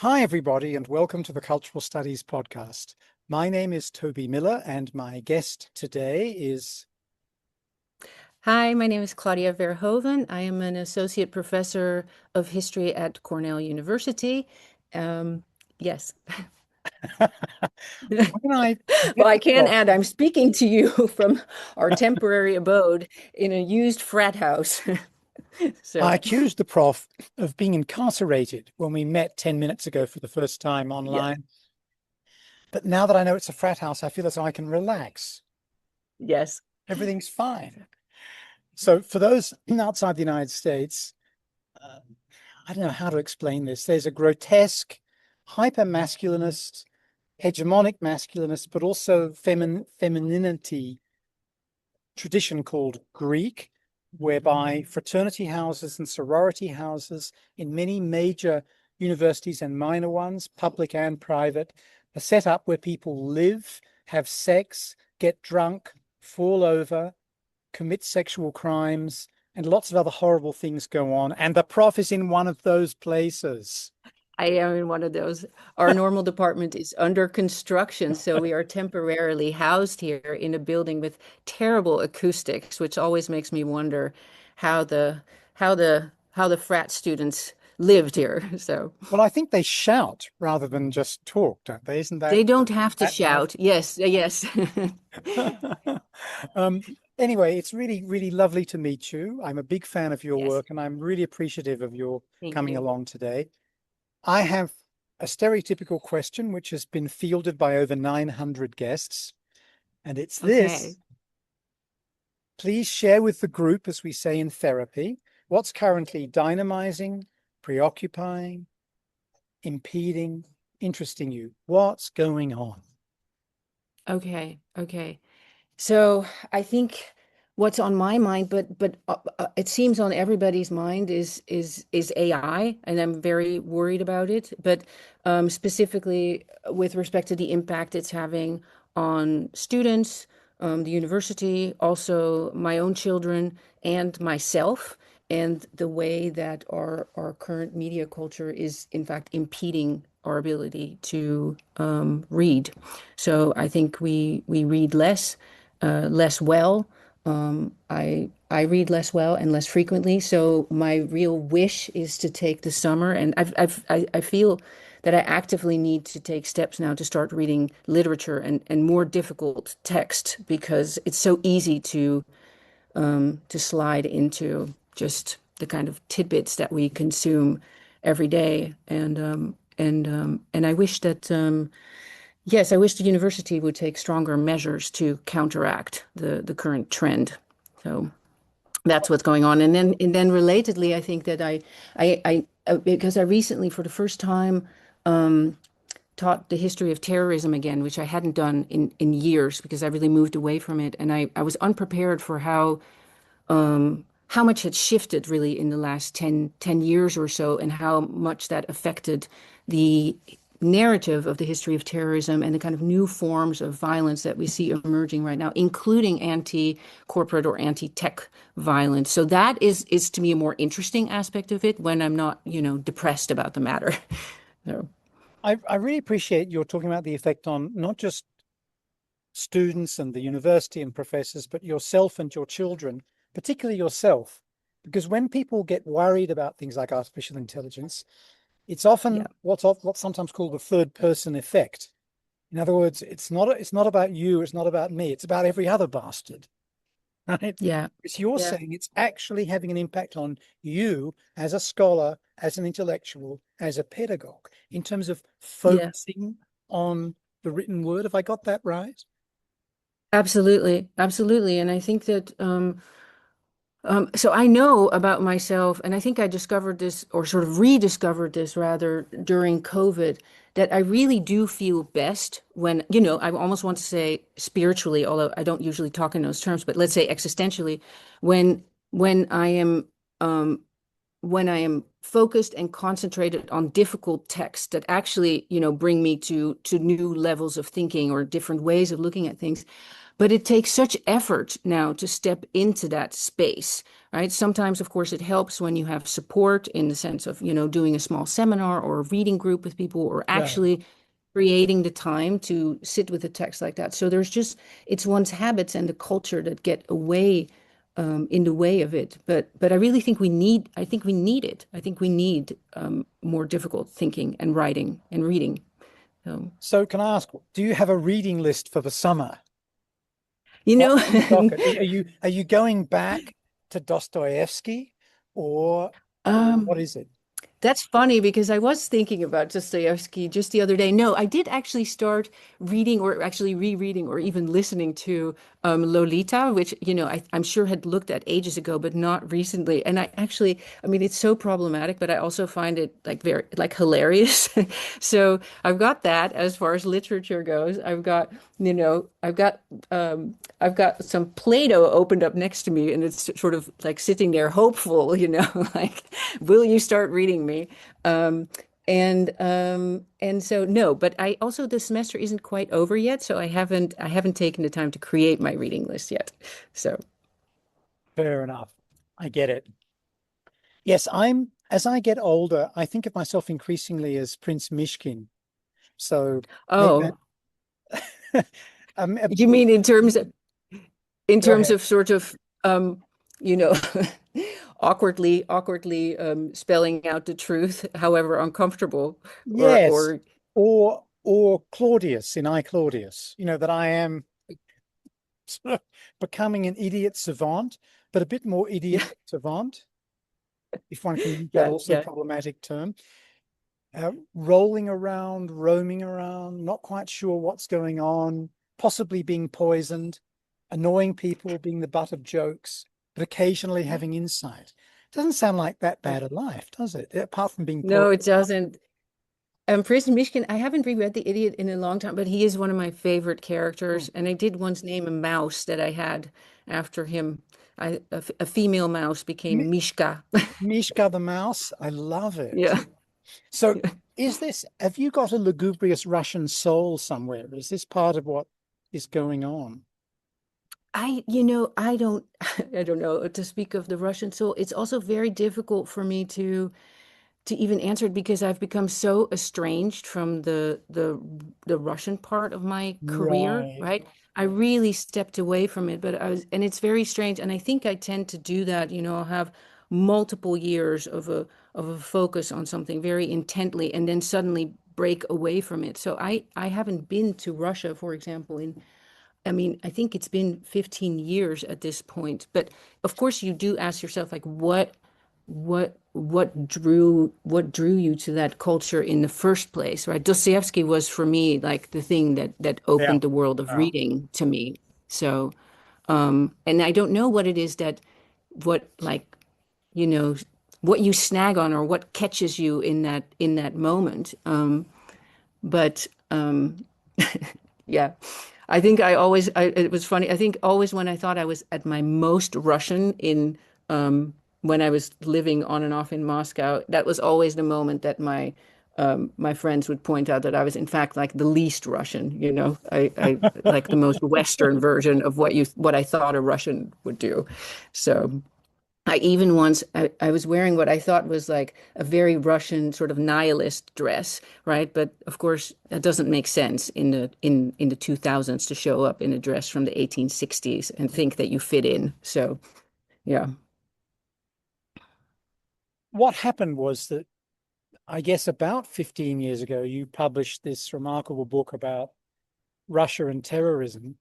Hi, everybody, and welcome to the Cultural Studies Podcast. My name is Toby Miller, and my guest today is. Hi, my name is Claudia Verhoeven. I am an associate professor of history at Cornell University. Um, yes. When I Well, met I the can prof, add I'm speaking to you from our temporary abode in a used frat house. I So, accused the prof of being incarcerated when we met 10 minutes ago for the first time yes, online. But now that I know it's a frat house, I feel as though I can relax. yes. Everything's fine. So, for those outside the United States, uh, I don't know how to explain this. There's a grotesque, hyper masculinist, hegemonic masculinist, but also femininity tradition called Greek, whereby fraternity houses and sorority houses in many major universities and minor ones, public and private, are set up where people live, have sex, get drunk, fall over, commit sexual crimes, and lots of other horrible things go on. And the prof is in one of those places. I am in one of those. Our normal department is under construction, so we are temporarily housed here in a building with terrible acoustics, which always makes me wonder how the frat students lived here. So Well, I think they shout rather than just talk, don't they? Isn't they don't have to that right? shout. Yes, yes. Um, anyway, it's really, really lovely to meet you. I'm a big fan of your Yes, work and I'm really appreciative of your thank coming you. along today. I have a stereotypical question which has been fielded by over 900 guests, and it's Okay. this. Please share with the group, as we say in therapy, what's currently dynamizing, preoccupying, impeding, interesting you. What's going on? Okay. Okay. So I think what's on my mind, but it seems on everybody's mind is AI, and I'm very worried about it. But specifically with respect to the impact it's having on students, the university, also my own children, and myself, and the way that our current media culture is in fact impeding our ability to read. So I think we read less well. I read less well and less frequently. So my real wish is to take the summer, and I feel that I actively need to take steps now to start reading literature and more difficult text because it's so easy to slide into just the kind of tidbits that we consume every day. And I wish that yes, I wish the university would take stronger measures to counteract the current trend. So that's what's going on. And then relatedly, I think that because I recently, for the first time, taught the history of terrorism again, which I hadn't done in years because I really moved away from it. And I was unprepared for how much had shifted really in the last ten years or so, and how much that affected the narrative of the history of terrorism and the kind of new forms of violence that we see emerging right now, including anti-corporate or anti-tech violence. So that is to me a more interesting aspect of it when I'm not, depressed about the matter. So, I really appreciate you're talking about the effect on not just students and the university and professors, but yourself and your children, particularly yourself. Because when people get worried about things like artificial intelligence, it's often yeah, what's sometimes called the third person effect. In other words, it's not about you, it's not about me, it's about every other bastard. Right? yeah, Because you're yeah, saying it's actually having an impact on you as a scholar, as an intellectual, as a pedagogue, in terms of yeah. focusing on the written word. Have I got that right? Absolutely, absolutely. And I think that so I know about myself, and I think I discovered this, or sort of rediscovered this rather, during COVID, that I really do feel best when, I almost want to say spiritually, although I don't usually talk in those terms, but let's say existentially, when when I am um, when I am focused and concentrated on difficult texts that actually, bring me to new levels of thinking or different ways of looking at things. but it takes such effort now to step into that space, right? Sometimes, of course, it helps when you have support in the sense of, doing a small seminar or a reading group with people or Yeah. actually creating the time to sit with a text like that. So it's one's habits and the culture that get away in the way of it. But I really think I think we need it. I think we need more difficult thinking and writing and reading. So, So can I ask, do you have a reading list for the summer? you What's know, on the docket? Are you going back to Dostoevsky, or um, what is it? That's funny because I was thinking about Dostoevsky just the other day. No, I did actually start reading or actually rereading or even listening to Lolita, which, I'm sure had looked at ages ago, but not recently. And I mean, it's so problematic, but I also find it like very like hilarious. So I've got that as far as literature goes. I've got some Play-Doh opened up next to me, and it's sort of like sitting there hopeful, like, will you start reading me? Um, and so no, but I also the semester isn't quite over yet, so I haven't taken the time to create my reading list yet. So Fair enough. I get it. Yes, as I get older, I think of myself increasingly as Prince Mishkin. So maybe oh, um, uh, you mean in go terms ahead. of sort of you know awkwardly spelling out the truth, however uncomfortable, or Yes, or or Claudius in I Claudius. That I am sort of becoming an idiot savant, but a bit more idiot yeah, than savant, if one can use that yeah, also yeah. problematic term. Rolling around, roaming around, not quite sure what's going on, possibly being poisoned, annoying people, being the butt of jokes, but occasionally having insight. Doesn't sound like that bad a life, does it? Apart from being No, poor. it doesn't. Prison Mishkin, I haven't reread The Idiot in a long time, but he is one of my favorite Hmm. characters. And I did once name a mouse that I had after him. A female mouse became Mi- Mishka. Mishka the mouse, I love it. Yeah. So, have you got a lugubrious Russian soul somewhere? Is this part of what is going on? I don't, I don't know, to speak of the Russian soul. It's also very difficult for me to even answer it because I've become so estranged from the Russian part of my career, Right. right? I really stepped away from it, but and it's very strange. And I think I tend to do that, I'll have multiple years of a focus on something very intently and then suddenly break away from it. So I haven't been to Russia, for example, I mean, I think it's been 15 years at this point. But of course you do ask yourself like what drew you to that culture in the first place, right? Dostoevsky was for me like the thing that Yeah. opened the world of Yeah. reading to me. So, and I don't know what it is what like, you know, what you snag on or what catches you in that moment. But yeah, I think it was funny. I think always when I thought I was at my most Russian when I was living on and off in Moscow, that was always the moment that my friends would point out that I was in fact like the least Russian, I like the most Western version of what I thought a Russian would do. So I even once I was wearing what I thought was like a very Russian sort of nihilist dress, right? But of course, that doesn't make sense in the 2000s to show up in a dress from the 1860s and think that you fit in. So, yeah, What happened was that I guess about 15 years ago, you published this remarkable book about Russia and terrorism.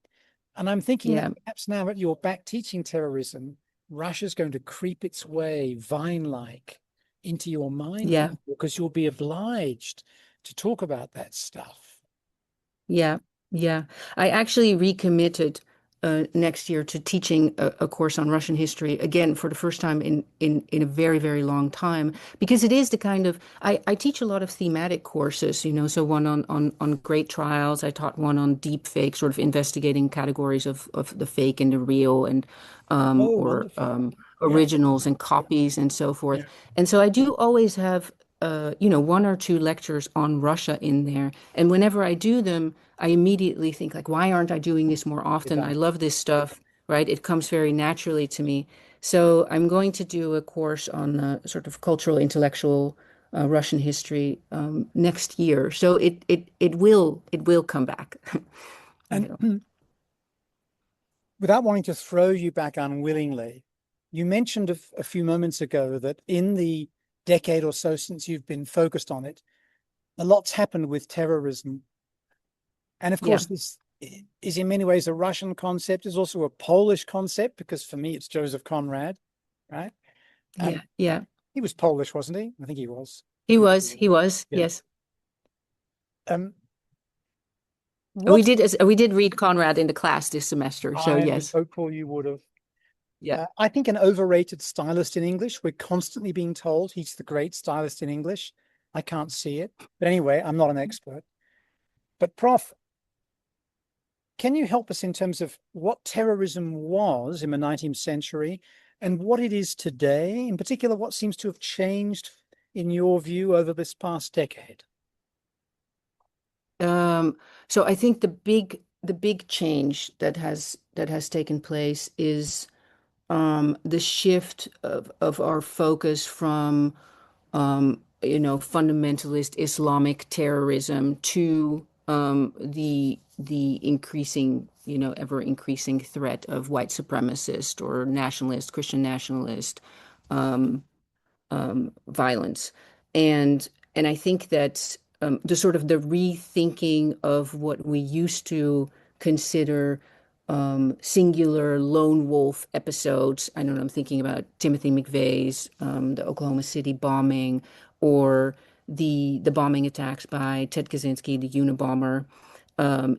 And I'm thinking that yeah, perhaps now that you're back teaching terrorism, Russia's going to creep its way vine-like into your mind yeah. because you'll be obliged to talk about that stuff. Yeah, yeah. I actually recommitted next year to teaching a course on Russian history again for the first time in a very, very long time because it is the kind of I teach a lot of thematic courses, so one on great trials. I taught one on deep fake, sort of investigating categories of the fake and the real and Oh, or wonderful. Yeah, originals and copies and so forth. yeah. And so I do always have one or two lectures on Russia in there. And whenever I do them, I immediately think like, why aren't I doing this more often? I love this stuff, right? It comes very naturally to me. So I'm going to do a course on sort of cultural, intellectual Russian history next year. So it will come back. I And will. without wanting to throw you back unwillingly, you mentioned a few moments ago that in the decade or so since you've been focused on it, a lot's happened with terrorism. And of Yeah, course, this is in many ways a Russian concept, is also a Polish concept, because for me, it's Joseph Conrad, right? yeah, yeah. He was Polish, wasn't he? I think he was. He was, Yeah. yes. Um, We what did read Conrad in the class this semester. So I was yes, hopeful you would have. yeah. I think an overrated stylist in English. We're constantly being told he's the great stylist in English. I can't see it. But anyway, I'm not an expert. But Prof, can you help us in terms of what terrorism was in the 19th century and what it is today? In particular, what seems to have changed in your view over this past decade? Um, so I think the big change that has taken place is the shift of our focus from fundamentalist Islamic terrorism to the increasing, ever increasing threat of white supremacist or nationalist, Christian nationalist violence. And and I think that the sort of the rethinking of what we used to consider singular lone wolf episodes. I don't know, I'm thinking about Timothy McVeigh's the Oklahoma City bombing, or the bombing attacks by Ted Kaczynski, the Unabomber.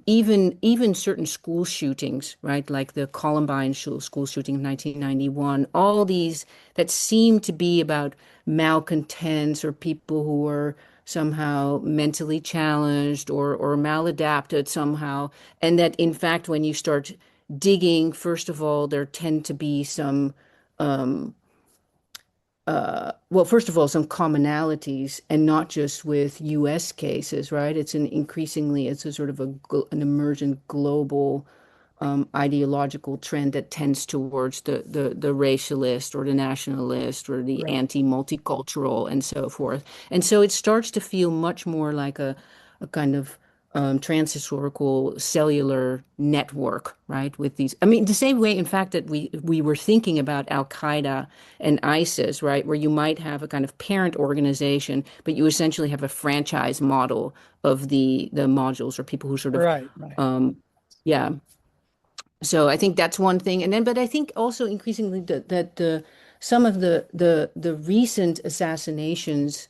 Even certain school shootings, right? Like the Columbine school shooting in 1991, all these that seem to be about malcontents or people who were somehow mentally challenged or maladapted somehow. And that in fact, when you start digging, first of all, there tend to be some well, first of all, some commonalities, and not just with U.S. cases, right? It's a sort of an emergent global ideological trend that tends towards the racialist or the nationalist or the Right. anti-multicultural and so forth. And so it starts to feel much more like a kind of transhistorical cellular network, right? With these, I mean, the same way, in fact, that we were thinking about Al Qaeda and ISIS, right, where you might have a kind of parent organization, but you essentially have a franchise model of the modules or people who sort of, Right. Right. yeah. So I think that's one thing, and then, but I think also increasingly that the some of the recent assassinations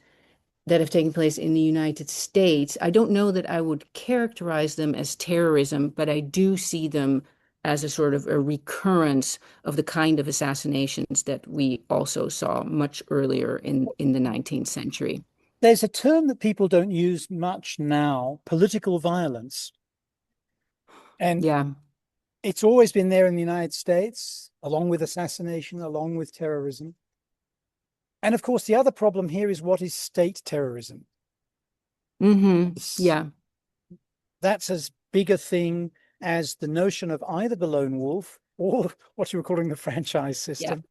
that have taken place in the United States, I don't know that I would characterize them as terrorism, but I do see them as a sort of a recurrence of the kind of assassinations that we also saw much earlier in the 19th century. There's a term that people don't use much now, political violence. And Yeah. it's always been there in the United States, along with assassination, along with terrorism. And of course, the other problem here is, what is state terrorism? It's- Yeah. That's as big a thing as the notion of either the lone wolf or what you were calling the franchise Yeah. system,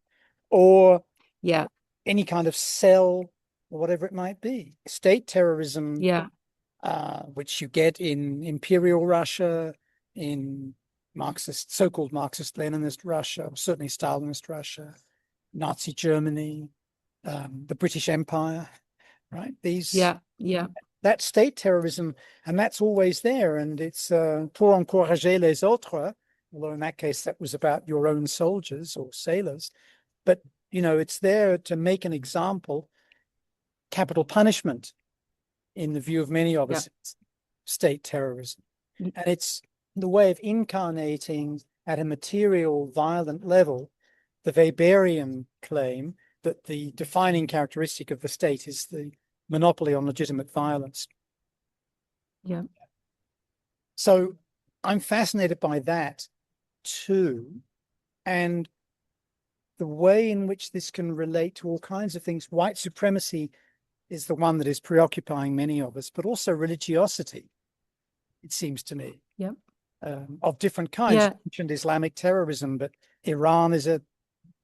or Yeah. any kind of cell or whatever it might be. State terrorism, Yeah. which you get in Imperial Russia, in Marxist, so-called Marxist-Leninist Russia, or certainly Stalinist Russia, Nazi Germany, the British Empire, right? Yeah. Yeah. That state terrorism, and that's always there. And it's pour encourager les autres, although in that case that was about your own soldiers or sailors. But it's there to make an example. Capital punishment, in the view of many of Yeah. us, state terrorism. Mm, And it's the way of incarnating at a material, violent level the Weberian claim that the defining characteristic of the state is the monopoly on legitimate violence. yeah. So I'm fascinated by that too. And the way in which this can relate to all kinds of things. White supremacy is the one that is preoccupying many of us, but also religiosity, it seems to me, Yep. of different kinds. You Yeah. mentioned Islamic terrorism, but Iran is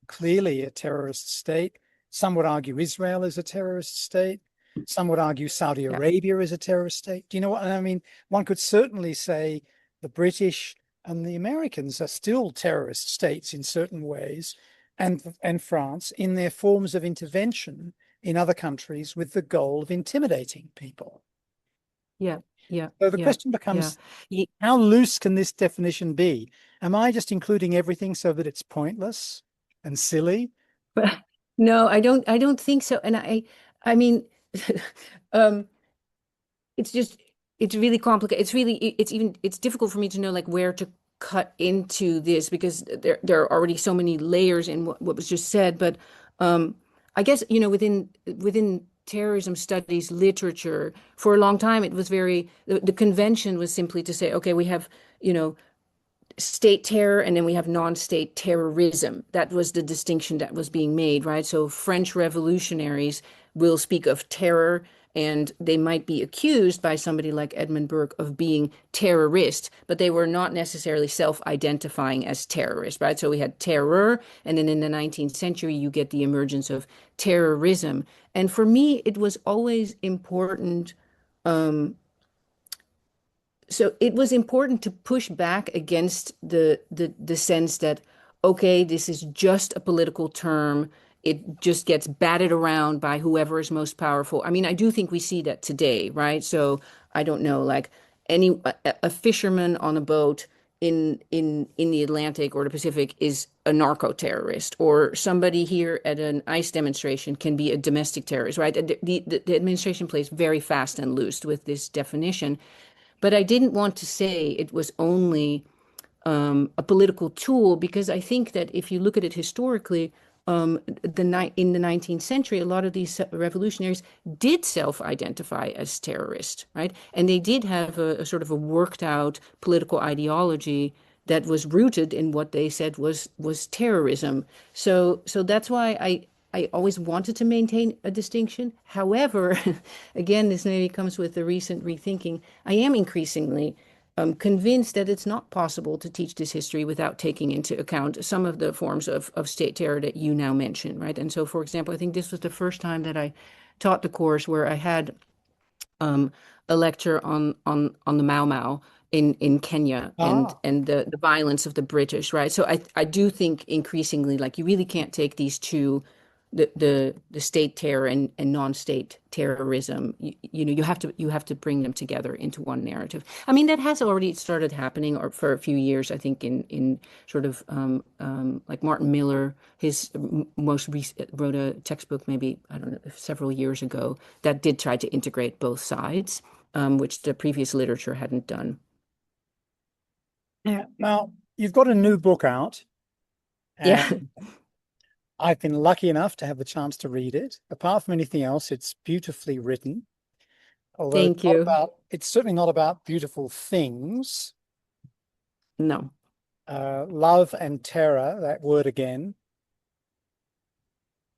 clearly a terrorist state. Some would argue Israel is a terrorist state. Some would argue Saudi Yeah. Arabia is a terrorist state. Do you know what I mean? One could certainly say the British and the Americans are still terrorist states in certain ways, and France in their forms of intervention in other countries with the goal of intimidating people. Yeah. Yeah. So the Yeah. question Yeah. becomes, how loose can this definition be? Am I just including everything so that it's pointless and silly? But no, I don't think so. And I mean, um, it's just it's really complicated. It's really it's even it's difficult for me to know like where to cut into this because there are already so many layers in what was just said. But I guess, you know, within terrorism studies literature, for a long time it was very the convention was simply to say, okay, we have, you know, state terror and then we have non-state terrorism. That was the distinction that was being made, right? So French revolutionaries will speak of terror and they might be accused by somebody like Edmund Burke of being terrorist, but they were not necessarily self-identifying as terrorists, right? So we had terror, and then in the 19th century you get the emergence of terrorism. And for me it was always important, um, so it was important to push back against the sense that, okay, this is just a political term. It just gets batted around by whoever is most powerful. I mean, I do think we see that today, right? So I don't know, like a fisherman on a boat in the Atlantic or the Pacific is a narco terrorist, or somebody here at an ICE demonstration can be a domestic terrorist, right? The administration plays very fast and loose with this definition. But I didn't want to say it was only a political tool because I think that if you look at it historically, in the 19th century, a lot of these revolutionaries did self-identify as terrorists, right? And they did have a sort of a worked out political ideology that was rooted in what they said was terrorism. So that's why I always wanted to maintain a distinction. However, again, this maybe comes with the recent rethinking. I am increasingly convinced that it's not possible to teach this history without taking into account some of the forms of state terror that you now mention, right? And so, for example, I think this was the first time that I taught the course where I had um, a lecture on the Mau Mau in Kenya Ah, and the violence of the British, right? So I do think increasingly like you really can't take these two, the state terror and non-state terrorism. You know, you have to bring them together into one narrative. I mean, that has already started happening or for a few years, I think in sort of like Martin Miller, his most recent wrote a textbook maybe, I don't know, several years ago that did try to integrate both sides, which the previous literature hadn't done. yeah. Now, you've got a new book out, Yeah, and I've been lucky enough to have the chance to read it. Apart from anything else, it's beautifully written, although thank you. it's certainly not about beautiful things. No. Love and terror, that word again.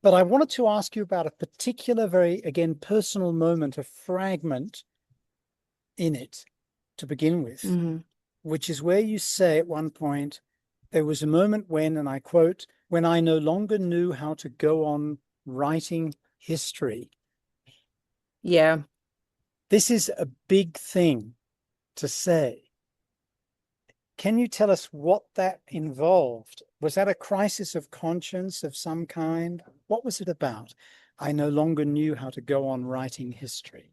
But I wanted to ask you about a particular, very, again, personal moment, a fragment in it to begin with, Hmm. which is where you say at one point, there was a moment when, and I quote, when I no longer knew how to go on writing history. Yeah. This is a big thing to say. Can you tell us what that involved? Was that a crisis of conscience of some kind? What was it about? I no longer knew how to go on writing history.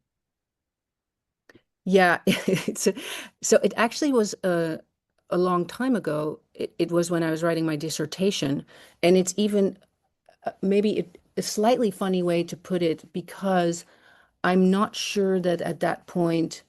Yeah, it's so it actually was a long time ago. It was when I was writing my dissertation, and it's even maybe a slightly funny way to put it because I'm not sure that at that point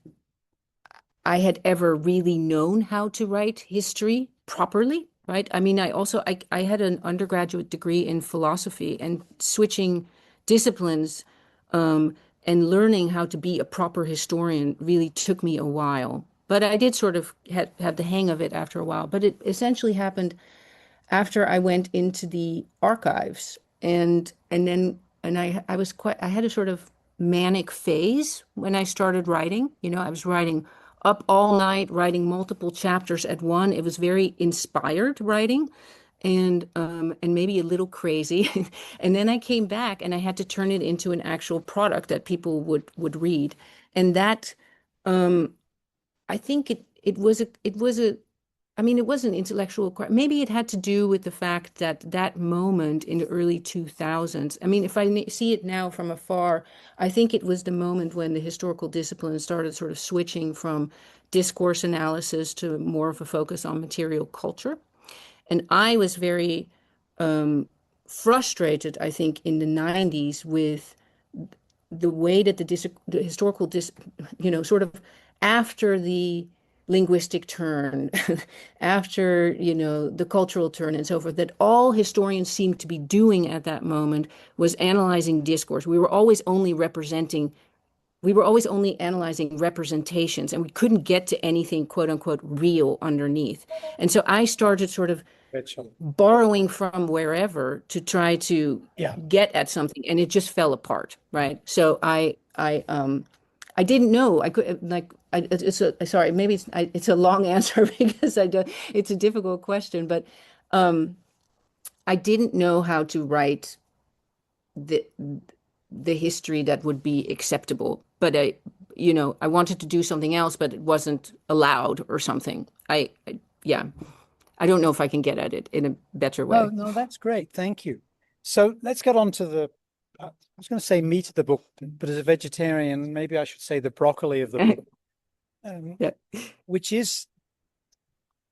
I had ever really known how to write history properly, right? I mean, I had an undergraduate degree in philosophy and switching disciplines and learning how to be a proper historian really took me a while. But I did sort of have the hang of it after a while. But it essentially happened after I went into the archives and then and I was quite I had a sort of manic phase when I started writing. You know, I was writing up all night, writing multiple chapters at one. It was very inspired writing and maybe a little crazy. And then I came back and I had to turn it into an actual product that people would read. And that um I think it was a I mean, it was an intellectual, maybe it had to do with the fact that that moment in the early 2000s, I mean, if I see it now from afar, I think it was the moment when the historical discipline started sort of switching from discourse analysis to more of a focus on material culture. And I was very um, frustrated, I think, in the 90s with the way that the historical sort of after the linguistic turn, after, the cultural turn and so forth, that all historians seemed to be doing at that moment was analyzing discourse. We were always only analyzing representations, and we couldn't get to anything quote unquote real underneath. And so I started sort of Rachel. borrowing from wherever to try to Yeah. get at something, and it just fell apart, right? So I didn't know I could like I, it's a sorry, maybe it's a long answer because I don't, it's a difficult question, but um I didn't know how to write the the history that would be acceptable, but I wanted to do something else, but it wasn't allowed or something. Yeah, I don't know if I can get at it in a better No, way. no, that's great. Thank you. So let's get on to I was going to say meat of the book, but as a vegetarian, maybe I should say the broccoli of the book, um, Yeah. which is,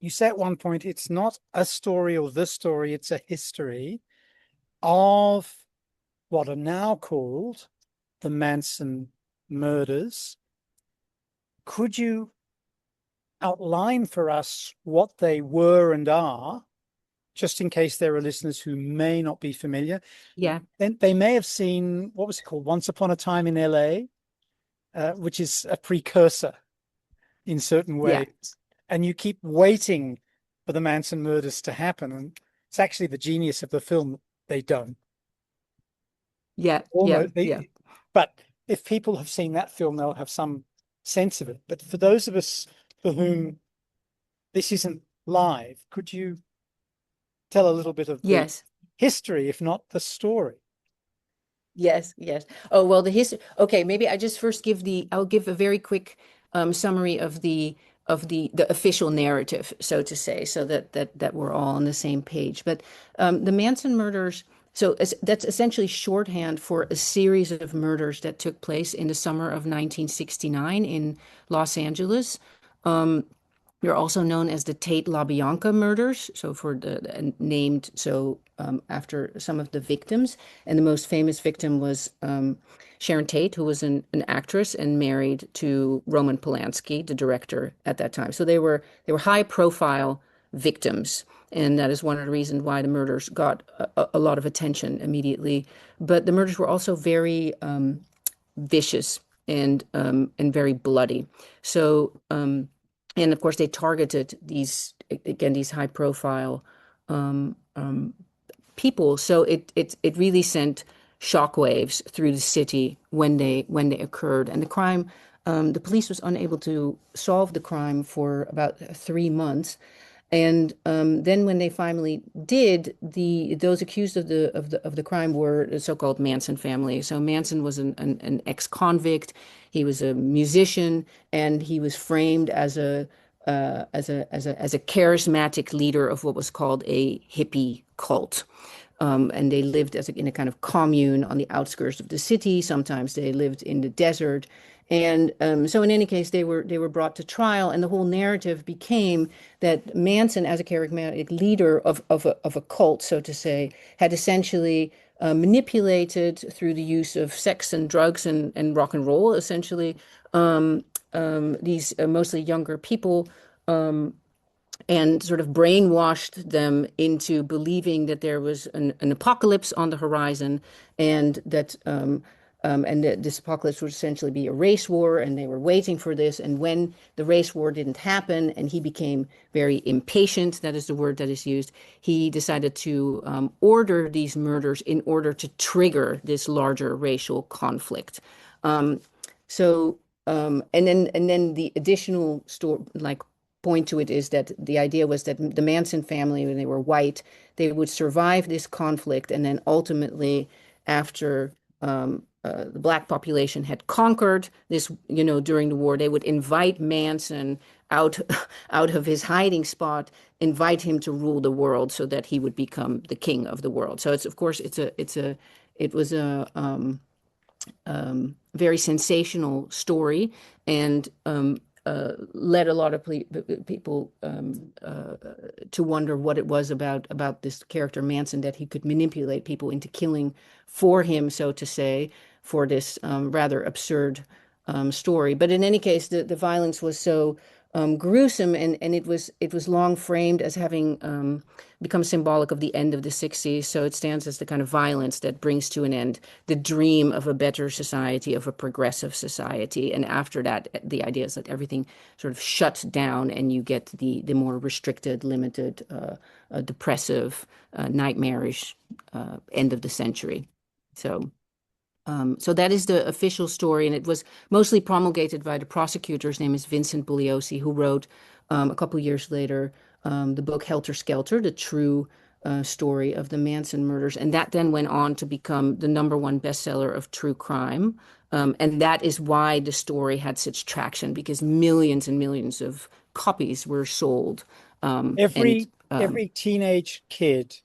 you say at one point, it's not a story or the story, it's a history of what are now called the Manson murders. Could you outline for us what they were and are, just in case there are listeners who may not be familiar? Yeah. Then they may have seen, what was it called? Once Upon a Time in LA, which is a precursor in certain Yeah. ways. And you keep waiting for the Manson murders to happen. And it's actually the genius of the film. They don't. Yeah. Yeah. Almost. Yeah. But if people have seen that film, they'll have some sense of it. But for those of us for whom this isn't live, could you tell a little bit of the Yes. history, if not the story? Yes, yes. Oh, well, the history. Okay, maybe I'll give a very quick summary of the official narrative, so to say, so that we're all on the same page. But the Manson murders, that's essentially shorthand for a series of murders that took place in the summer of 1969 in Los Angeles. They're also known as the Tate LaBianca murders, so for named after some of the victims. And the most famous victim was Sharon Tate, who was an actress and married to Roman Polanski, the director at that time. So they were high profile victims, and that is one of the reasons why the murders got a lot of attention immediately. But the murders were also very vicious and very bloody. So and of course they targeted these high profile um, um, people. So it really sent shockwaves through the city when they occurred. And the police was unable to solve the crime for about 3 months. And then when they finally did, those accused of the crime were the so-called Manson family. So Manson was an ex-convict. He was a musician, and he was framed as a charismatic leader of what was called a hippie cult. And they lived in a kind of commune on the outskirts of the city. Sometimes they lived in the desert. And so in any case, they were brought to trial, and the whole narrative became that Manson, as a charismatic leader of a cult, so to say, had essentially manipulated through the use of sex and drugs and rock and roll, essentially, these mostly younger people, and sort of brainwashed them into believing that there was an apocalypse on the horizon, and that this apocalypse would essentially be a race war, and they were waiting for this. And when the race war didn't happen, and he became very impatient, that is the word that is used, he decided to order these murders in order to trigger this larger racial conflict. Um, so and then the additional story, like, point to it is that the idea was that the Manson family, when they were white, they would survive this conflict, and then ultimately, after the black population had conquered this, during the war, they would invite Manson out out of his hiding spot, invite him to rule the world so that he would become the king of the world. So it's, of course, it was a very sensational story, and led a lot of people to wonder what it was about this character Manson, that he could manipulate people into killing for him, so to say, for this rather absurd story. But in any case, the violence was so gruesome, and it was long framed as having become symbolic of the end of the 60s. So it stands as the kind of violence that brings to an end the dream of a better society, of a progressive society. And after that, the idea is that everything sort of shuts down, and you get the more restricted, limited, depressive, nightmarish end of the century. So that is the official story, and it was mostly promulgated by the prosecutor. His name is Vincent Bugliosi, who wrote, a couple years later, the book Helter Skelter, the true story of the Manson murders. And that then went on to become the #1 bestseller of true crime. And that is why the story had such traction, because millions and millions of copies were sold. And Every teenage kid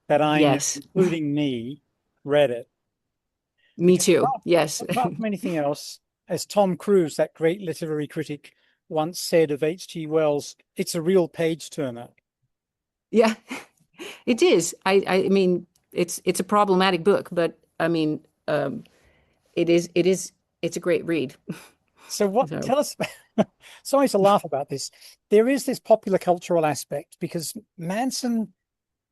that I knew, yes, including me, read it. me Because too. Yes. apart from anything else, as Tom Cruise, that great literary critic, once said of H.G. Wells, it's a real page turner. Yeah, it is. I mean, it's a problematic book, but I mean, it's a great read. So what, So tell us, sorry to laugh about this. There is this popular cultural aspect because Manson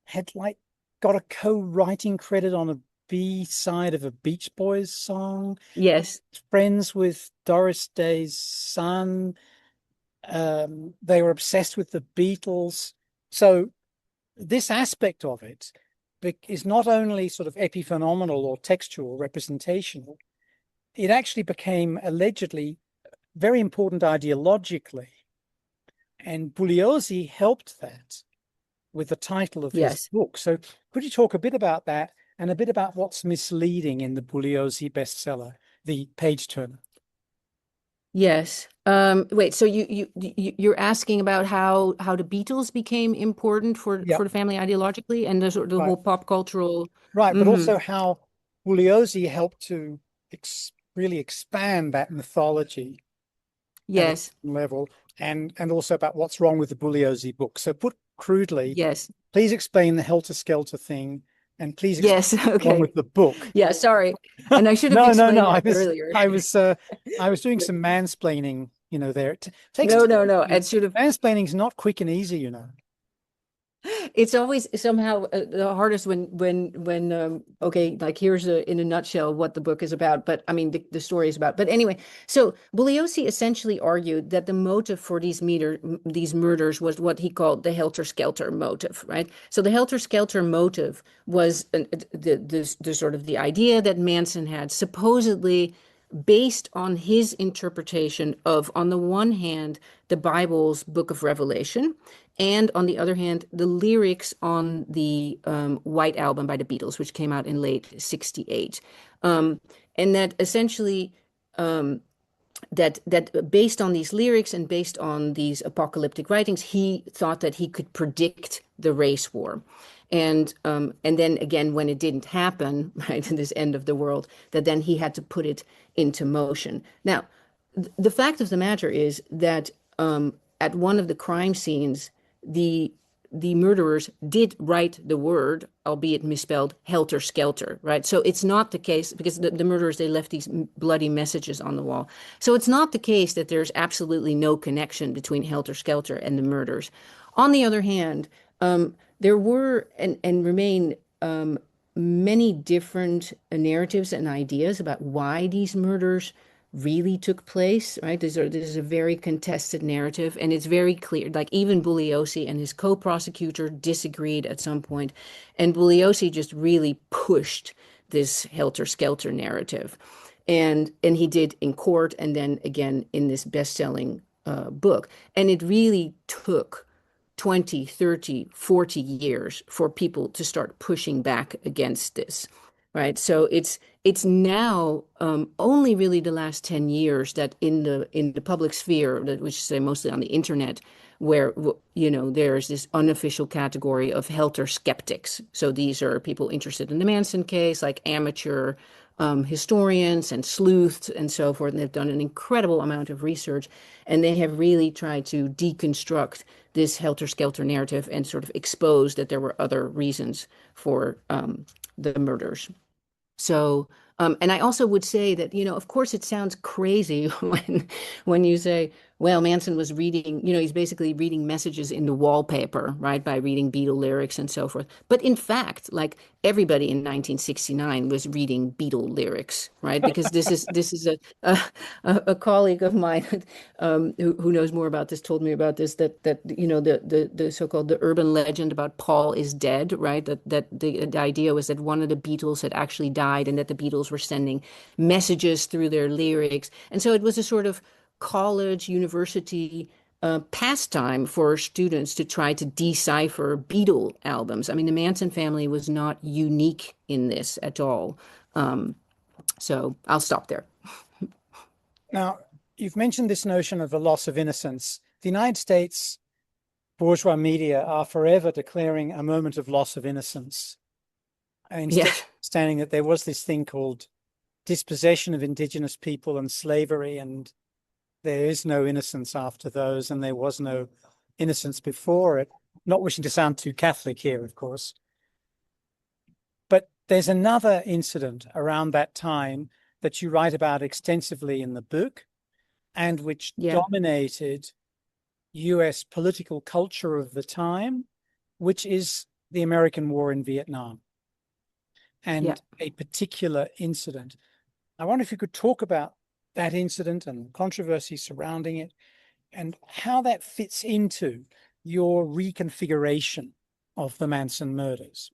had like got a co-writing credit on a B side of a Beach Boys song, yes, friends with Doris Day's son. They were obsessed with the Beatles. So this aspect of it is not only sort of epiphenomenal or textual, representational, it actually became allegedly very important ideologically. And Bugliosi helped that with the title of his yes, book. So could you talk a bit about that and a bit about what's misleading in the Bugliosi bestseller, The Page Turner? yes. Wait, so you're asking about how the Beatles became important Yeah, for the family ideologically, and the right, whole pop cultural. right. But Hmm. also how Bugliosi helped to really expand that mythology at a Yes, level, and also about what's wrong with the Bugliosi book. So put crudely, yes, please explain the Helter Skelter thing, and please explain yes. what's wrong Okay. with the book. Yeah, sorry. And I should have No, no, no. explained that earlier. I was doing some mansplaining, there. It takes No, time. no, no. It should have. Mansplaining's not quick and easy. It's always somehow the hardest when okay, like, here's in a nutshell what the book is about, but I mean the story is about. But anyway, so Bugliosi essentially argued that the motive for these murders was what he called the Helter Skelter motive, right? So the Helter Skelter motive was the sort of the idea that Manson had supposedly based on his interpretation of, on the one hand, the Bible's Book of Revelation, and on the other hand, the lyrics on the White Album by the Beatles, which came out in late '68. And that essentially, that based on these lyrics and based on these apocalyptic writings, he thought that he could predict the race war. And then again, when it didn't happen, right, in this end of the world, that then he had to put it into motion. Now, the fact of the matter is that at one of the crime scenes, the the murderers did write the word, albeit misspelled, helter skelter, right? So it's not the case, because the murderers, they left these bloody messages on the wall. So it's not the case that there's absolutely no connection between helter skelter and the murders. On the other hand, there were and remain many different narratives and ideas about why these murders really took place, right? This is a very contested narrative, and it's very clear. Like, even Bugliosi and his co-prosecutor disagreed at some point, and Bugliosi just really pushed this helter-skelter narrative. and he did in court and then again in this best-selling book. And it really took 20, 30, 40 years for people to start pushing back against this, right? So it's now only really the last 10 years that in the public sphere, which is say mostly on the internet, where there's this unofficial category of helter skeptics. So these are people interested in the Manson case, like amateur historians and sleuths and so forth. And they've done an incredible amount of research, and they have really tried to deconstruct this helter-skelter narrative and sort of expose that there were other reasons for the murders. So, and I also would say that, of course, it sounds crazy when you say, well, Manson was reading, he's basically reading messages in the wallpaper, right, by reading Beatle lyrics and so forth. But in fact, like everybody in 1969 was reading Beatle lyrics, right? Because this is a colleague of mine who knows more about this told me about this, that the so-called the urban legend about Paul is dead, right? That the idea was that one of the Beatles had actually died and that the Beatles were sending messages through their lyrics. And so it was a sort of college, university pastime for students to try to decipher Beatle albums. I mean, the Manson family was not unique in this at all. So I'll stop there. Now, you've mentioned this notion of the loss of innocence. The United States bourgeois media are forever declaring a moment of loss of innocence, instead Yeah. of understanding that there was this thing called dispossession of indigenous people and slavery, and there is no innocence after those, and there was no innocence before it. Not wishing to sound too Catholic here, of course. But there's another incident around that time that you write about extensively in the book, and which Yeah. dominated US political culture of the time, which is the American war in Vietnam Yeah. and a particular incident. I wonder if you could talk about that incident and controversy surrounding it and how that fits into your reconfiguration of the Manson murders.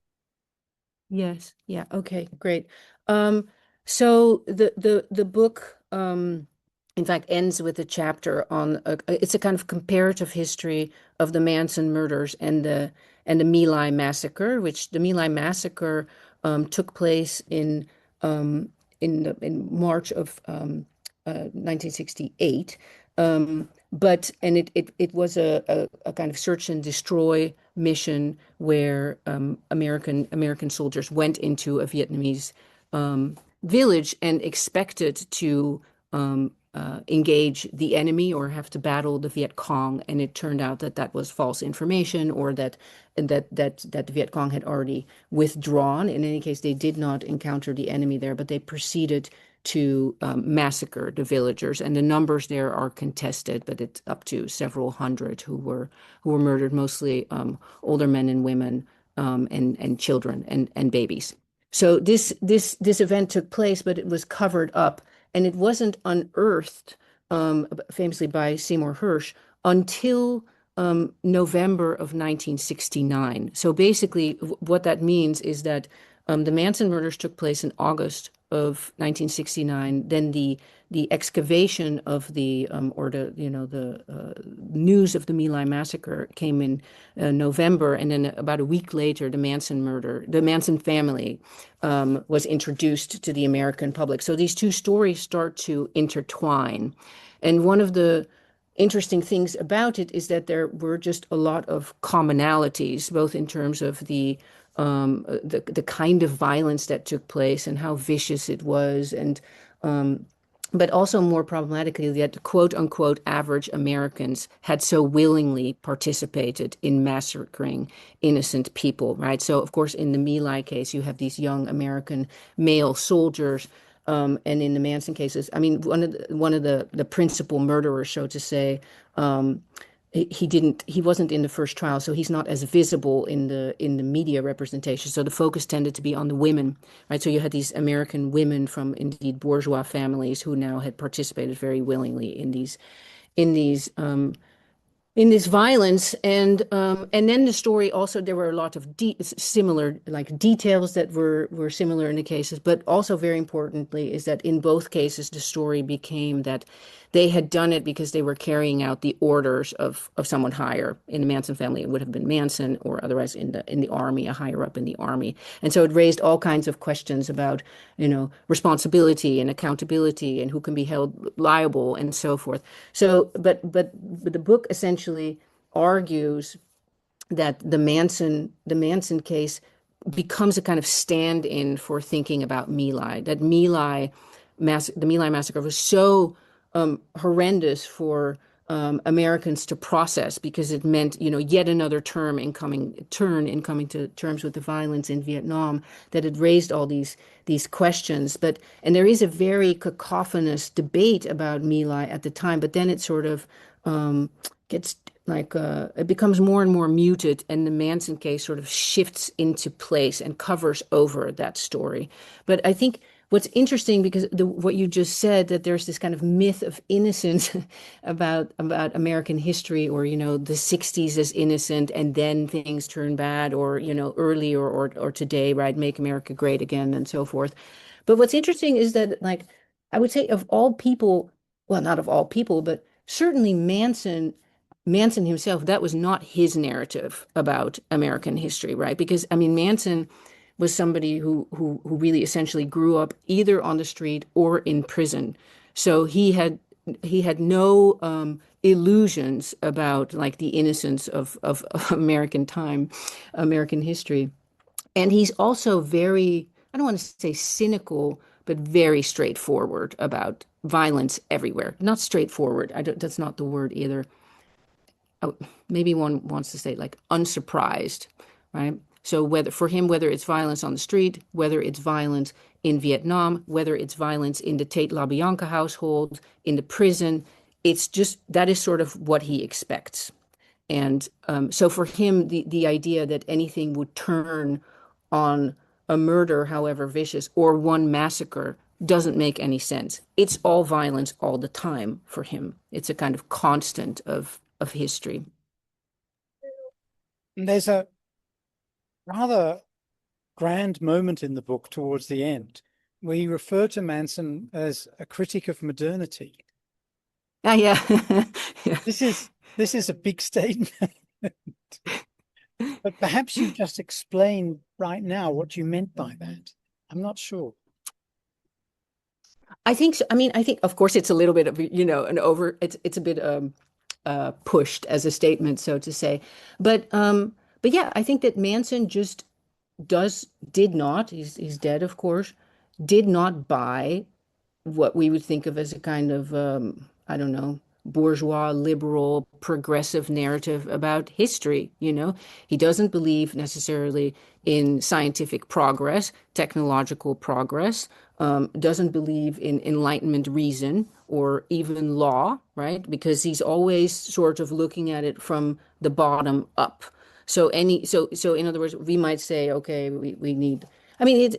Yes. Yeah. Okay. Great. Um, so the book, in fact, ends with a chapter on it's a kind of comparative history of the Manson murders and the My Lai massacre, which the My Lai massacre took place in March of 1968. But and it was a kind of search and destroy mission where American soldiers went into a Vietnamese village and expected to engage the enemy or have to battle the Viet Cong, and it turned out that that was false information, or that the Viet Cong had already withdrawn. In any case, they did not encounter the enemy there, but they proceeded to massacre the villagers, and the numbers there are contested, but it's up to several hundred who were murdered, mostly older men and women, and children and babies. So this event took place, but it was covered up, and it wasn't unearthed, famously by Seymour Hersh, until November of 1969. So basically, what that means is that the Manson murders took place in August of 1969. Then the excavation of the or the news of the My Lai massacre came in November, and then about a week later, the Manson family was introduced to the American public. So these two stories start to intertwine, and one of the interesting things about it is that there were just a lot of commonalities, both in terms of the kind of violence that took place and how vicious it was, and but also more problematically that quote unquote average Americans had so willingly participated in massacring innocent people, right? So of course in the My Lai case you have these young American male soldiers. And in the Manson cases, I mean, one of the principal murderers, so to say, he wasn't in the first trial, so he's not as visible in the media representation. So the focus tended to be on the women, right? So you had these American women from indeed bourgeois families who now had participated very willingly in these in this violence, and then the story also, there were a lot of similar, like, details that were similar in the cases, but also very importantly is that in both cases the story became that they had done it because they were carrying out the orders of someone higher. In the Manson family it would have been Manson, or otherwise in the army, a higher up in the army. And so it raised all kinds of questions about, responsibility and accountability and who can be held liable and so forth. So, but the book essentially argues that the Manson case becomes a kind of stand-in for thinking about My Lai. That the My Lai massacre was so horrendous for Americans to process, because it meant, yet another turn in coming to terms with the violence in Vietnam, that it raised all these questions. And there is a very cacophonous debate about My Lai at the time, but then it sort of gets like it becomes more and more muted, and the Manson case sort of shifts into place and covers over that story. But I think what's interesting, because what you just said, that there's this kind of myth of innocence about American history, or the 60s as innocent, and then things turn bad, or early, or today, right? Make America great again, and so forth. But what's interesting is that, like, I would say, of all people, well, not of all people, but certainly Manson himself, that was not his narrative about American history, right? Because, I mean, Manson was somebody who really essentially grew up either on the street or in prison. So he had no illusions about, like, the innocence of American time, American history. And he's also very, I don't want to say cynical, but very straightforward about violence everywhere. Not straightforward. That's not the word either. Oh, maybe one wants to say, like, unsurprised, right? So whether for him, whether it's violence on the street, whether it's violence in Vietnam, whether it's violence in the Tate LaBianca household, in the prison, it's just that is sort of what he expects. And so for him, the idea that anything would turn on a murder, however vicious, or one massacre, doesn't make any sense. It's all violence all the time for him. It's a kind of constant of history. And there's a rather grand moment in the book towards the end where you refer to Manson as a critic of modernity. Ah, yeah. Yeah. This is a big statement, but perhaps you just explained right now what you meant by that. I'm not sure. I think so. I mean, I think, of course, it's a little bit of, it's a bit pushed as a statement, so to say. But yeah, I think that Manson just did not, he's dead, of course, did not buy what we would think of as a kind of, I don't know, bourgeois, liberal, progressive narrative about history. He doesn't believe necessarily in scientific progress, technological progress, doesn't believe in Enlightenment reason or even law, right? Because he's always sort of looking at it from the bottom up. So in other words, we might say, okay, we need, I mean,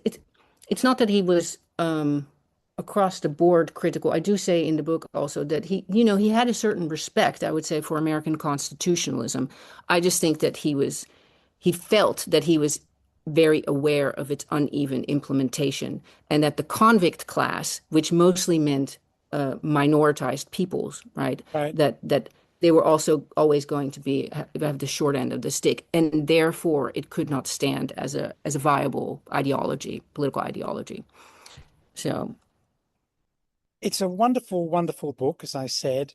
it's not that he was across the board critical. I do say in the book also that he had a certain respect, I would say, for American constitutionalism. I just think that he felt that he was very aware of its uneven implementation, and that the convict class, which mostly meant minoritized peoples, right, Right. that they were also always going to have the short end of the stick, and therefore it could not stand as a viable ideology, political ideology. So. It's a wonderful, wonderful book, as I said.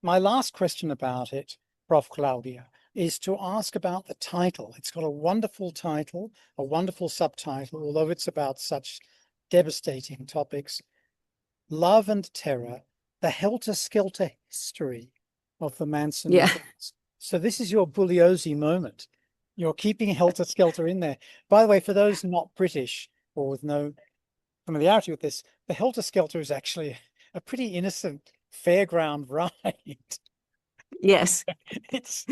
My last question about it, Prof. Claudia, is to ask about the title. It's got a wonderful title, a wonderful subtitle, although it's about such devastating topics. Love and Terror, the helter-skelter history of the Manson Yeah. attacks. So this is your Bugliosi moment. You're keeping helter-skelter in there. By the way, for those not British or with no familiarity with this, the helter-skelter is actually a pretty innocent fairground ride. Yes. It's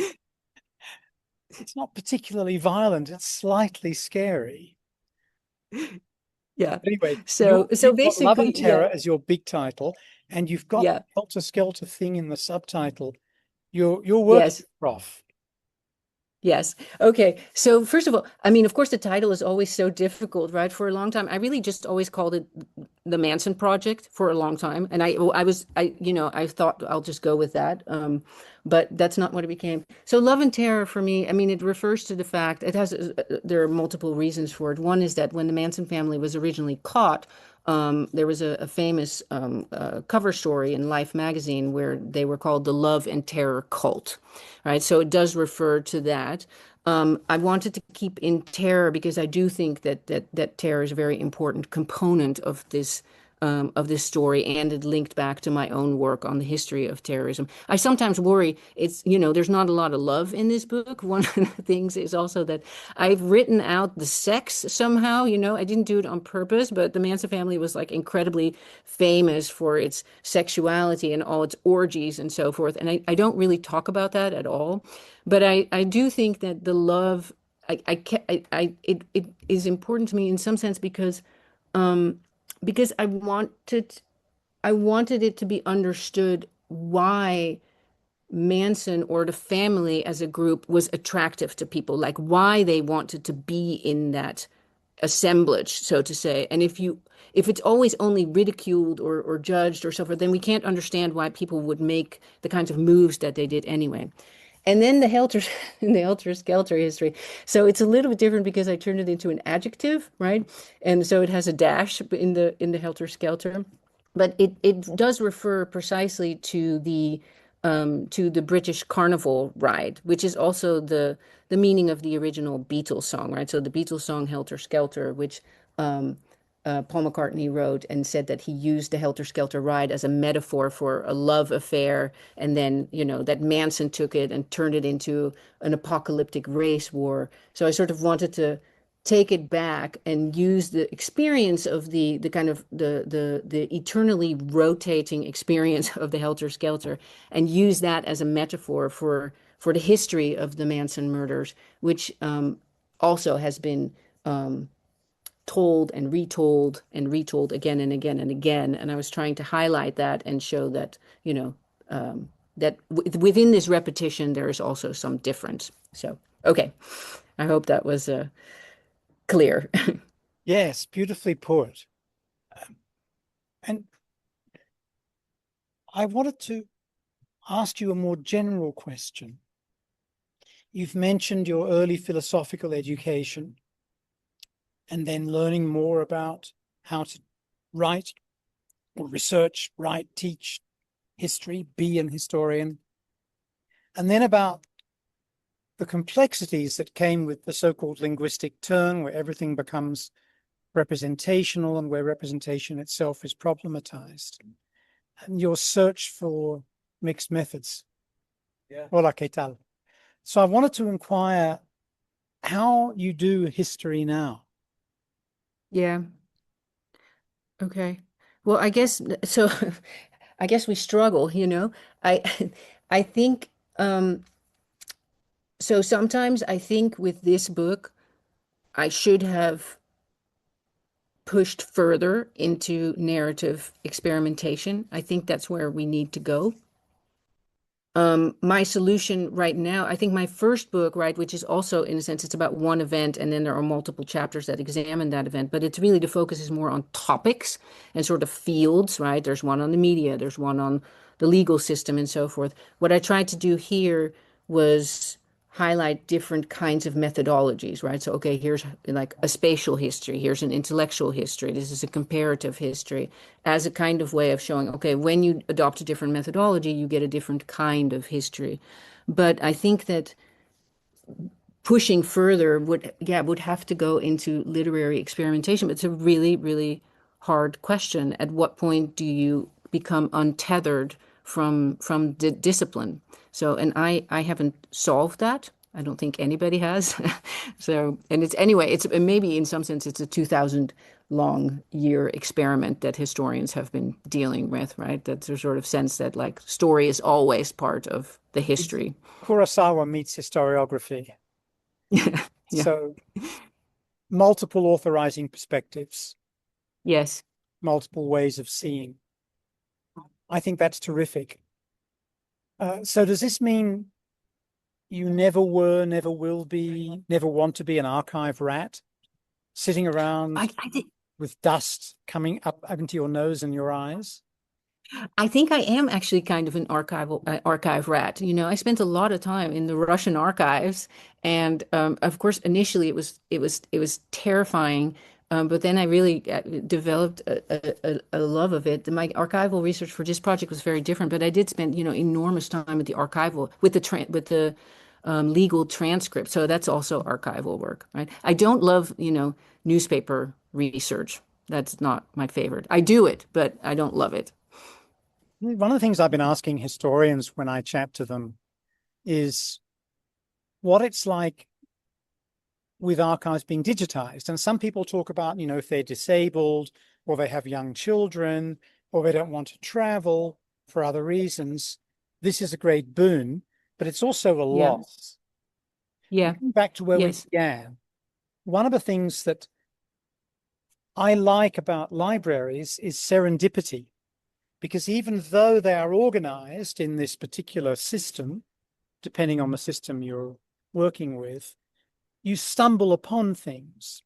it's not particularly violent. It's slightly scary. Yeah. Anyway, So you've got Love and basically, yeah. Terror as your big title, and you've got Yeah. Helter Skelter thing in the subtitle. You're working, Yes. Prof. Yes. Okay. So first of all, I mean, of course, the title is always so difficult, right? For a long time, I really just always called it the Manson Project for a long time, and I thought I'll just go with that, but that's not what it became. So Love and Terror for me, I mean, it refers to the fact it has there are multiple reasons for it. One is that when the Manson family was originally caught, there was a famous cover story in Life magazine where they were called the Love and Terror Cult, right? So it does refer to that. I wanted to keep in terror because I do think that terror is a very important component of this story, and it linked back to my own work on the history of terrorism. I sometimes worry there's not a lot of love in this book. One of the things is also that I've written out the sex somehow. I didn't do it on purpose, but the Manson family was like incredibly famous for its sexuality and all its orgies and so forth. And I don't really talk about that at all. But I do think that the love, it is important to me in some sense because I wanted it to be understood why Manson or the family as a group was attractive to people, like why they wanted to be in that assemblage, so to say. And if it's always only ridiculed or judged or so forth, then we can't understand why people would make the kinds of moves that they did anyway. And then the helter, the helter skelter history. So it's a little bit different because I turned it into an adjective, right? And so it has a dash in the helter skelter, but it does refer precisely to the British Carnival ride, which is also the meaning of the original Beatles song, right? So the Beatles song Helter Skelter, which um, Paul McCartney wrote and said that he used the Helter Skelter ride as a metaphor for a love affair. And then, that Manson took it and turned it into an apocalyptic race war. So I sort of wanted to take it back and use the experience of the kind of the eternally rotating experience of the Helter Skelter and use that as a metaphor for the history of the Manson murders, which also has been um, told and retold again and again and again. And I was trying to highlight that and show that, that within this repetition, there is also some difference. So, okay. I hope that was clear. Yes, beautifully put. And I wanted to ask you a more general question. You've mentioned your early philosophical education and then learning more about how to write or research, write, teach history, be an historian, and then about the complexities that came with the so-called linguistic turn, where everything becomes representational and where representation itself is problematized, and your search for mixed methods. Yeah. Hola, ¿qué tal? So I wanted to inquire how you do history now. Yeah. Okay. Well, I guess so. I guess we struggle. I I think so sometimes I think with this book I should have pushed further into narrative experimentation. I think that's where we need to go. My solution right now, I think my first book, right, which is also in a sense, it's about one event, and then there are multiple chapters that examine that event, but it's really the focus is more on topics and sort of fields, right? There's one on the media, there's one on the legal system and so forth. What I tried to do here was highlight different kinds of methodologies, right? So, okay, here's like a spatial history, here's an intellectual history, this is a comparative history, as a kind of way of showing, okay, when you adopt a different methodology, you get a different kind of history. But I think that pushing further would have to go into literary experimentation. But it's a really, really hard question. At what point do you become untethered from the discipline? So, and I haven't solved that. I don't think anybody has. So, and it's anyway, it's maybe in some sense it's a 2000 long year experiment that historians have been dealing with, right? That's a sort of sense that like story is always part of the It's history. Kurosawa meets historiography. Yeah. So multiple authorizing perspectives, Yes. multiple ways of seeing. I think that's terrific. So does this mean you never were, never will be, never want to be an archive rat, sitting around I think with dust coming up into your nose and your eyes? I think I am actually kind of an archive rat. I spent a lot of time in the Russian archives, and of course, initially it was terrifying, but then I really developed a love of it. My archival research for this project was very different, but I did spend enormous time at the archival with the legal transcript. So that's also archival work, right? I don't love newspaper research. That's not my favorite. I do it, but I don't love it. One of the things I've been asking historians when I chat to them is what it's like with archives being digitized. And some people talk about, if they're disabled or they have young children or they don't want to travel for other reasons, this is a great boon, but it's also a Yeah, loss. yeah, Going back to where we yes, began, one of the things that I like about libraries is serendipity, because even though they are organized in this particular system, depending on the system you're working with, you stumble upon things.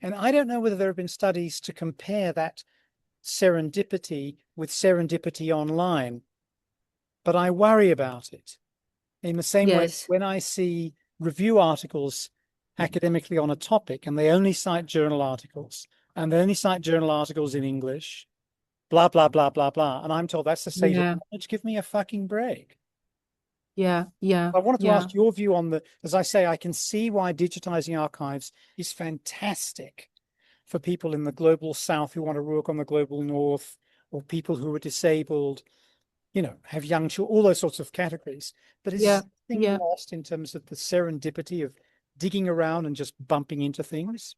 And I don't know whether there have been studies to compare that serendipity with serendipity online, but I worry about it. In the same way, yes, when I see review articles academically on a topic and they only cite journal articles and they only cite journal articles in English, blah, blah, blah, blah, blah. And I'm told that's the state of yeah, knowledge. Give me a fucking break. yeah, yeah, I wanted to yeah, ask your view on as I say, I can see why digitizing archives is fantastic for people in the global south who want to work on the global north, or people who are disabled, have young children, all those sorts of categories. But is yeah, something yeah. lost in terms of the serendipity of digging around and just bumping into things?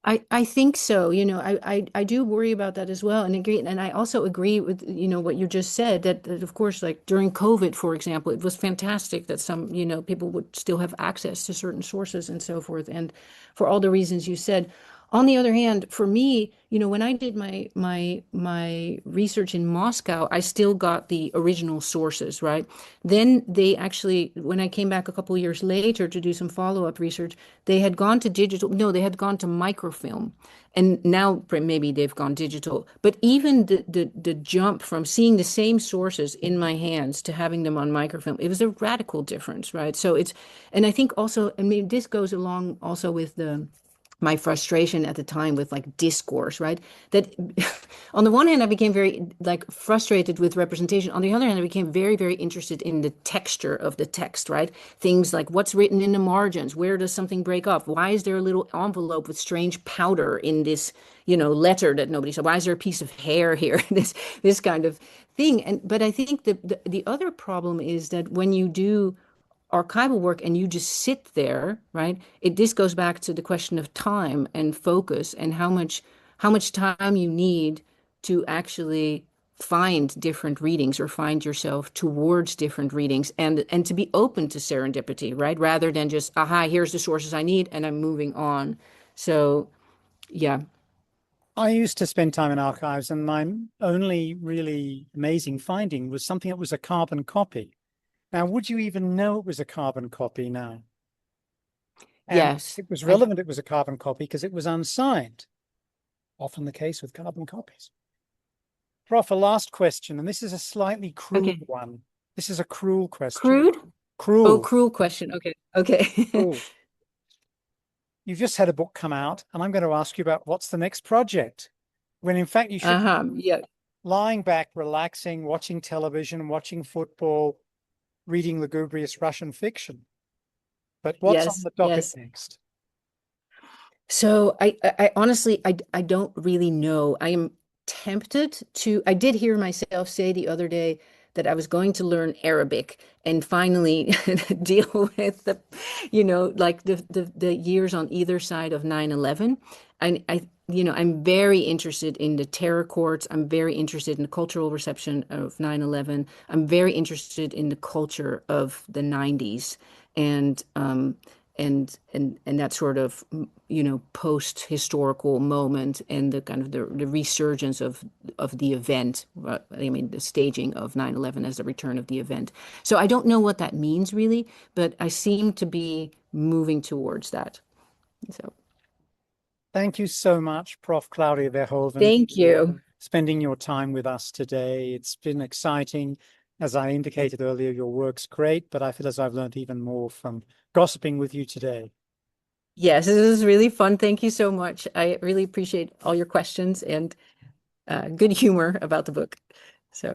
I think so. I do worry about that as well, and agree. And I also agree with what you just said that of course, like during COVID, for example, it was fantastic that some people would still have access to certain sources and so forth, and for all the reasons you said. On the other hand, for me, when I did my research in Moscow, I still got the original sources, right? Then they actually, when I came back a couple of years later to do some follow-up research, they had gone to digital. No, they had gone to microfilm. And now maybe they've gone digital. But even the jump from seeing the same sources in my hands to having them on microfilm, it was a radical difference, right? And I think also, I mean, this goes along also with my frustration at the time with like discourse, right? That on the one hand, I became very like frustrated with representation. On the other hand, I became very, very interested in the texture of the text, right? Things like what's written in the margins, where does something break off? Why is there a little envelope with strange powder in this, letter that nobody saw? Why is there a piece of hair here? This kind of thing. But I think the other problem is that when you do archival work and you just sit there, right? This goes back to the question of time and focus and how much time you need to actually find different readings or find yourself towards different readings and to be open to serendipity, right? Rather than just, aha, here's the sources I need and I'm moving on. So, yeah. I used to spend time in archives, and my only really amazing finding was something that was a carbon copy. Now, would you even know it was a carbon copy now? And Yes. it was I relevant it was a carbon copy because it was unsigned, often the case with carbon copies. Prof, a last question, and this is a slightly cruel okay. one. This is a cruel question. Crude? Oh, Cruel, cruel question. Okay. Okay. cruel. You've just had a book come out, and I'm going to ask you about what's the next project, when in fact you should be Uh-huh. Yeah. lying back, relaxing, watching television, watching football, reading lugubrious Russian fiction. But what's on Yes. the docket Yes. next? So I honestly I don't really know. I am tempted to. I did hear myself say the other day that I was going to learn Arabic and finally deal with like the years on either side of 9/11. I'm very interested in the terror courts. I'm very interested in the cultural reception of 9/11. I'm very interested in the culture of the 90s. And and that sort of post-historical moment and the kind of the resurgence of the event. I mean, the staging of 9/11 as the return of the event. So I don't know what that means really, but I seem to be moving towards that. So Thank you so much, Prof. Claudia Verhoeven, thank you. spending your time with us today. It's been exciting. As I indicated earlier, your work's great, but I feel as I've learned even more from gossiping with you today. Yes, this is really fun. Thank you so much. I really appreciate all your questions and good humor about the book.